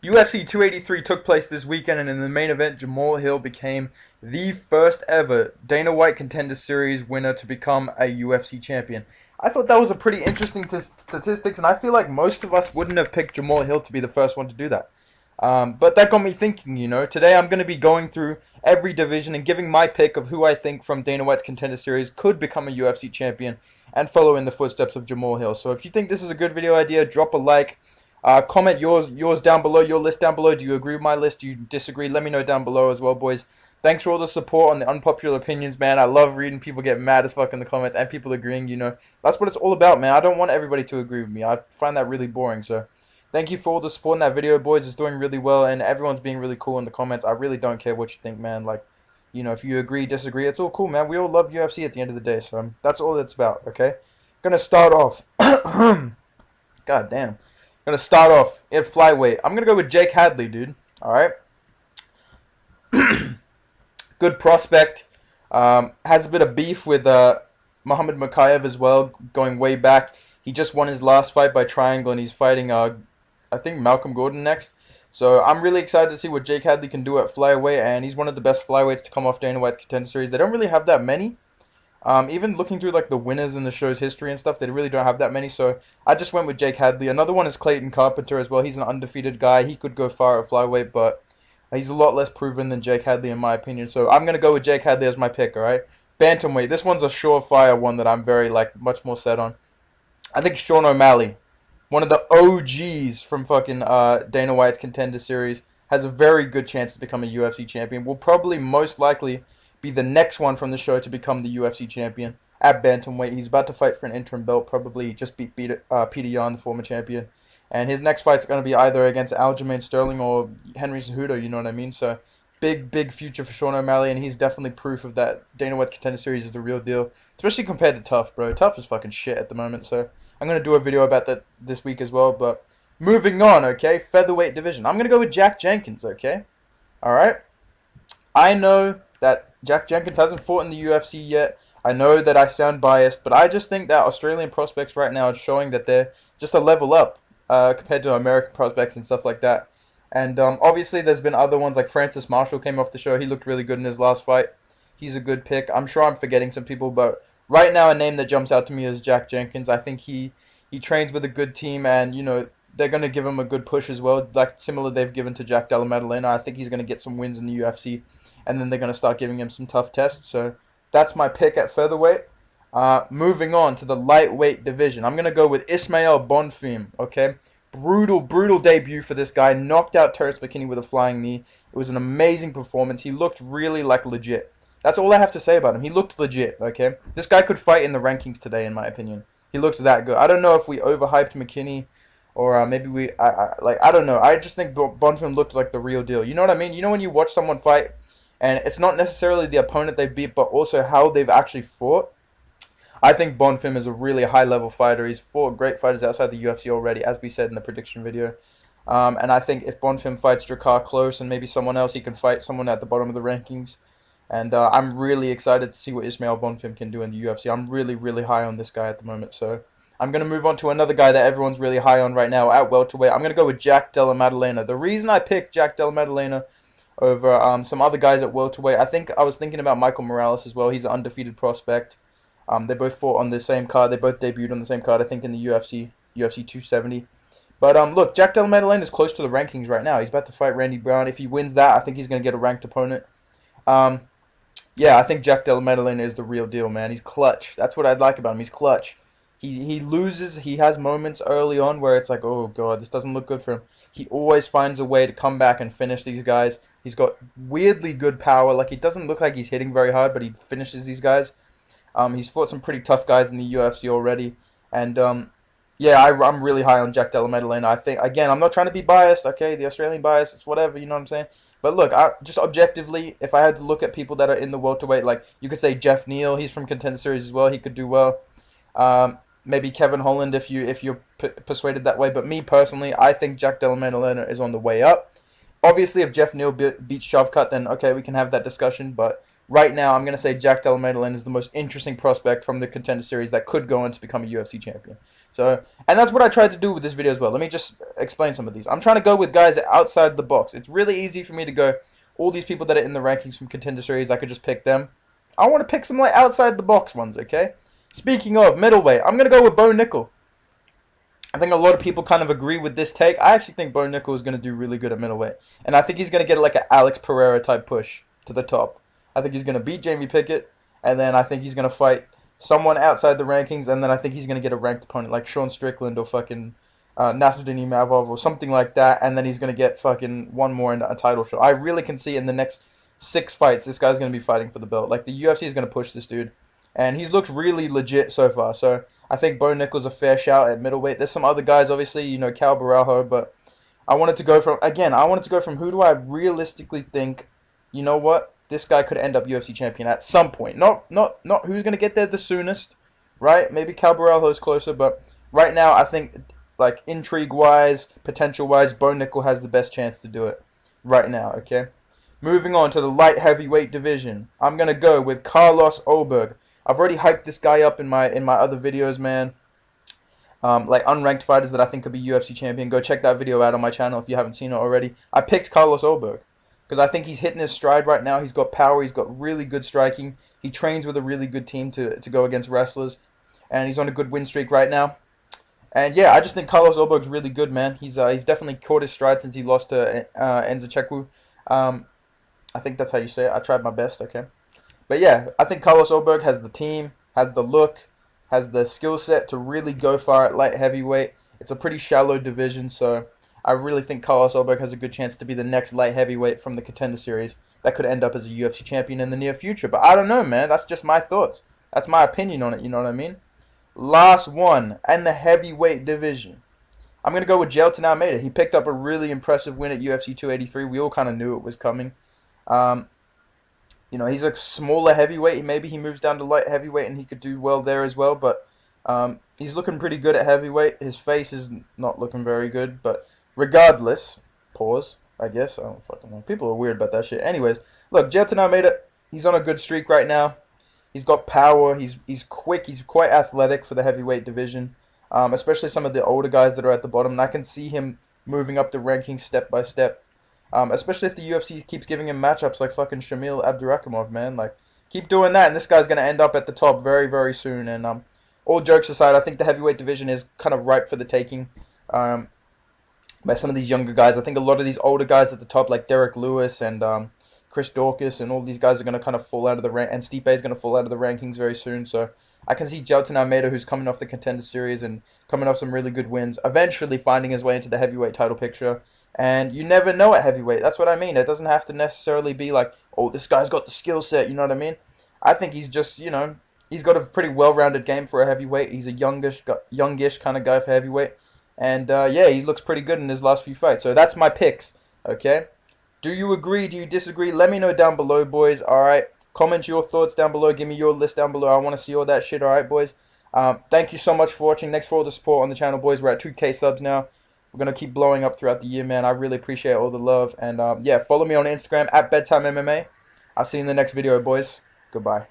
UFC 283 took place this weekend, and in the main event, Jamahal Hill became the first ever Dana White Contender Series winner to become a UFC champion. I thought that was a pretty interesting statistics, and I feel like most of us wouldn't have picked Jamahal Hill to be the first one to do that. But that got me thinking, today I'm going to be going through every division and giving my pick of who I think from Dana White's Contender Series could become a UFC champion and follow in the footsteps of Jamahal Hill. So if you think this is a good video idea, drop a like. Comment yours down below, your list down below. Do you agree with my list? Do you disagree? Let me know down below as well, boys. Thanks for all the support on the unpopular opinions, man. I love reading people get mad as fuck in the comments and people agreeing, That's what it's all about, man. I don't want everybody to agree with me. I find that really boring, so thank you for all the support in that video, boys. It's doing really well, and everyone's being really cool in the comments. I really don't care what you think, man. Like, if you agree, disagree, it's all cool, man. We all love UFC at the end of the day, so that's all it's about, okay? Gonna start off. God damn. Gonna start off at Flyweight. I'm gonna go with Jake Hadley, dude. Alright? Good prospect. Has a bit of beef with Muhammad Makayev as well, going way back. He just won his last fight by triangle, and he's fighting, I think, Malcolm Gordon next. So I'm really excited to see what Jake Hadley can do at Flyweight, and he's one of the best flyweights to come off Dana White's Contender Series. They don't really have that many. Even looking through like the winners in the show's history and stuff, they really don't have that many. So I just went with Jake Hadley. Another one is Clayton Carpenter as well. He's an undefeated guy. He could go far at Flyweight, but he's a lot less proven than Jake Hadley in my opinion. So I'm gonna go with Jake Hadley as my pick. All right. Bantamweight. This one's a surefire one that I'm very much more set on. I think Sean O'Malley, one of the OGs from fucking Dana White's Contender Series, has a very good chance to become a UFC champion. Will probably most likely be the next one from the show to become the UFC champion at Bantamweight. He's about to fight for an interim belt, probably just beat Peter Yan, the former champion. And his next fight's going to be either against Aljamain Sterling or Henry Cejudo, you know what I mean? So big future for Sean O'Malley, and he's definitely proof of that Dana White's Contender Series is the real deal, especially compared to Tough, bro. Tough is fucking shit at the moment, so I'm going to do a video about that this week as well. But moving on, okay, Featherweight division. I'm going to go with Jack Jenkins, okay? All right? I know that Jack Jenkins hasn't fought in the UFC yet. I know that I sound biased, but I just think that Australian prospects right now are showing that they're just a level up compared to American prospects and stuff like that. And obviously there's been other ones like Francis Marshall came off the show. He looked really good in his last fight. He's a good pick. I'm sure I'm forgetting some people, but right now a name that jumps out to me is Jack Jenkins. I think he trains with a good team, and they're going to give him a good push as well, like similar they've given to Jack Della Maddalena. I think he's going to get some wins in the UFC, and then they're going to start giving him some tough tests. So that's my pick at featherweight. Moving on to the lightweight division. I'm going to go with Ismael Bonfim, okay? Brutal debut for this guy. Knocked out Terrence McKinney with a flying knee. It was an amazing performance. He looked really legit. That's all I have to say about him. He looked legit, okay? This guy could fight in the rankings today, in my opinion. He looked that good. I don't know if we overhyped McKinney, or maybe I don't know. I just think Bonfim looked like the real deal. You know what I mean? You know when you watch someone fight, and it's not necessarily the opponent they beat, but also how they've actually fought. I think Bonfim is a really high-level fighter. He's fought great fighters outside the UFC already, as we said in the prediction video. And I think if Bonfim fights Drakkar Klose and maybe someone else, he can fight someone at the bottom of the rankings. And I'm really excited to see what Ismael Bonfim can do in the UFC. I'm really high on this guy at the moment. So I'm going to move on to another guy that everyone's really high on right now at welterweight. I'm going to go with Jack Della Maddalena. The reason I picked Jack Della Maddalena over some other guys at welterweight, I was thinking about Michael Morales as well. He's an undefeated prospect. They both fought on the same card. They both debuted on the same card, I think, in the UFC 270. But look, Jack Della Maddalena is close to the rankings right now. He's about to fight Randy Brown. If he wins that, I think he's going to get a ranked opponent. Yeah, I think Jack Della Maddalena is the real deal, man. He's clutch. That's what I'd like about him. He's clutch. He loses. He has moments early on where it's like, oh, God, this doesn't look good for him. He always finds a way to come back and finish these guys. He's got weirdly good power. Like, it doesn't look like he's hitting very hard, but he finishes these guys. He's fought some pretty tough guys in the UFC already. And, yeah, I'm really high on Jack Della Maddalena. I think, again, I'm not trying to be biased, okay? The Australian bias, it's whatever, you know what I'm saying? But look, just objectively, if I had to look at people that are in the welterweight, like, you could say Jeff Neal, he's from Contender Series as well, he could do well. Maybe Kevin Holland if you're persuaded that way. But me, personally, I think Jack Della Maddalena is on the way up. Obviously, if Jeff Neal beats Shavkat, then, okay, we can have that discussion, but right now, I'm going to say Jack Della Maddalena is the most interesting prospect from the Contender Series that could go on to become a UFC champion. So, and that's what I tried to do with this video as well. Let me just explain some of these. I'm trying to go with guys outside the box. It's really easy for me to go, all these people that are in the rankings from Contender Series, I could just pick them. I want to pick some like outside the box ones, okay? Speaking of middleweight, I'm going to go with Bo Nickel. I think a lot of people kind of agree with this take. I actually think Bo Nickel is going to do really good at middleweight. And I think he's going to get like an Alex Pereira type push to the top. I think he's going to beat Jamie Pickett. And then I think he's going to fight someone outside the rankings. And then I think he's going to get a ranked opponent like Sean Strickland or fucking Nasruddin Imavov or something like that. And then he's going to get fucking one more in a title shot. I really can see in the next 6 fights, this guy's going to be fighting for the belt. Like the UFC is going to push this dude. And he's looked really legit so far. So I think Bo Nickel's a fair shout at middleweight. There's some other guys, obviously, you know, Cal Barajo, but I wanted to go from who do I realistically think, you know what, this guy could end up UFC champion at some point. Not who's going to get there the soonest, right? Maybe Cal Barajo's closer, but right now I think, like, intrigue-wise, potential-wise, Bo Nickel has the best chance to do it right now, okay? Moving on to the light heavyweight division. I'm going to go with Carlos Oberg. I've already hyped this guy up in my other videos, man. Like unranked fighters that I think could be UFC champion. Go check that video out on my channel if you haven't seen it already. I picked Carlos Oberg because I think he's hitting his stride right now. He's got power. He's got really good striking. He trains with a really good team to go against wrestlers. And he's on a good win streak right now. And yeah, I just think Carlos Oberg's really good, man. He's definitely caught his stride since he lost to Enza Chekwu. I think that's how you say it. I tried my best, okay? But yeah, I think Carlos Oberg has the team, has the look, has the skill set to really go far at light heavyweight. It's a pretty shallow division, so I really think Carlos Oberg has a good chance to be the next light heavyweight from the Contender Series that could end up as a UFC champion in the near future. But I don't know, man. That's just my thoughts. That's my opinion on it, you know what I mean? Last one, and the heavyweight division. I'm going to go with Jailton Almeida. He picked up a really impressive win at UFC 283. We all kind of knew it was coming. You know, he's a smaller heavyweight. Maybe he moves down to light heavyweight and he could do well there as well. But he's looking pretty good at heavyweight. His face is not looking very good. But regardless, pause, I guess. I don't fucking know. People are weird about that shit. Anyways, look, Jailton Almeida, he's on a good streak right now. He's got power. He's quick. He's quite athletic for the heavyweight division. Especially some of the older guys that are at the bottom. And I can see him moving up the rankings step by step. Especially if the UFC keeps giving him matchups like fucking Shamil Abdurakhimov, man. Like, keep doing that, and this guy's going to end up at the top very, very soon. And all jokes aside, I think the heavyweight division is kind of ripe for the taking by some of these younger guys. I think a lot of these older guys at the top, like Derek Lewis and Chris Dorcas, and all these guys are going to kind of fall out of the rank, and Stipe is going to fall out of the rankings very soon. So I can see Jailton Almeida, who's coming off the Contender Series and coming off some really good wins, eventually finding his way into the heavyweight title picture. And you never know at heavyweight. That's what I mean. It doesn't have to necessarily be like, oh, this guy's got the skill set. You know what I mean? I think he's just, you know, he's got a pretty well-rounded game for a heavyweight. He's a youngish kind of guy for heavyweight. And, yeah, he looks pretty good in his last few fights. So that's my picks, okay? Do you agree? Do you disagree? Let me know down below, boys, all right? Comment your thoughts down below. Give me your list down below. I want to see all that shit, all right, boys? Thank you so much for watching. Thanks for all the support on the channel, boys. We're at 2K subs now. We're going to keep blowing up throughout the year, man. I really appreciate all the love. And, yeah, follow me on Instagram at Bedtime MMA. I'll see you in the next video, boys. Goodbye.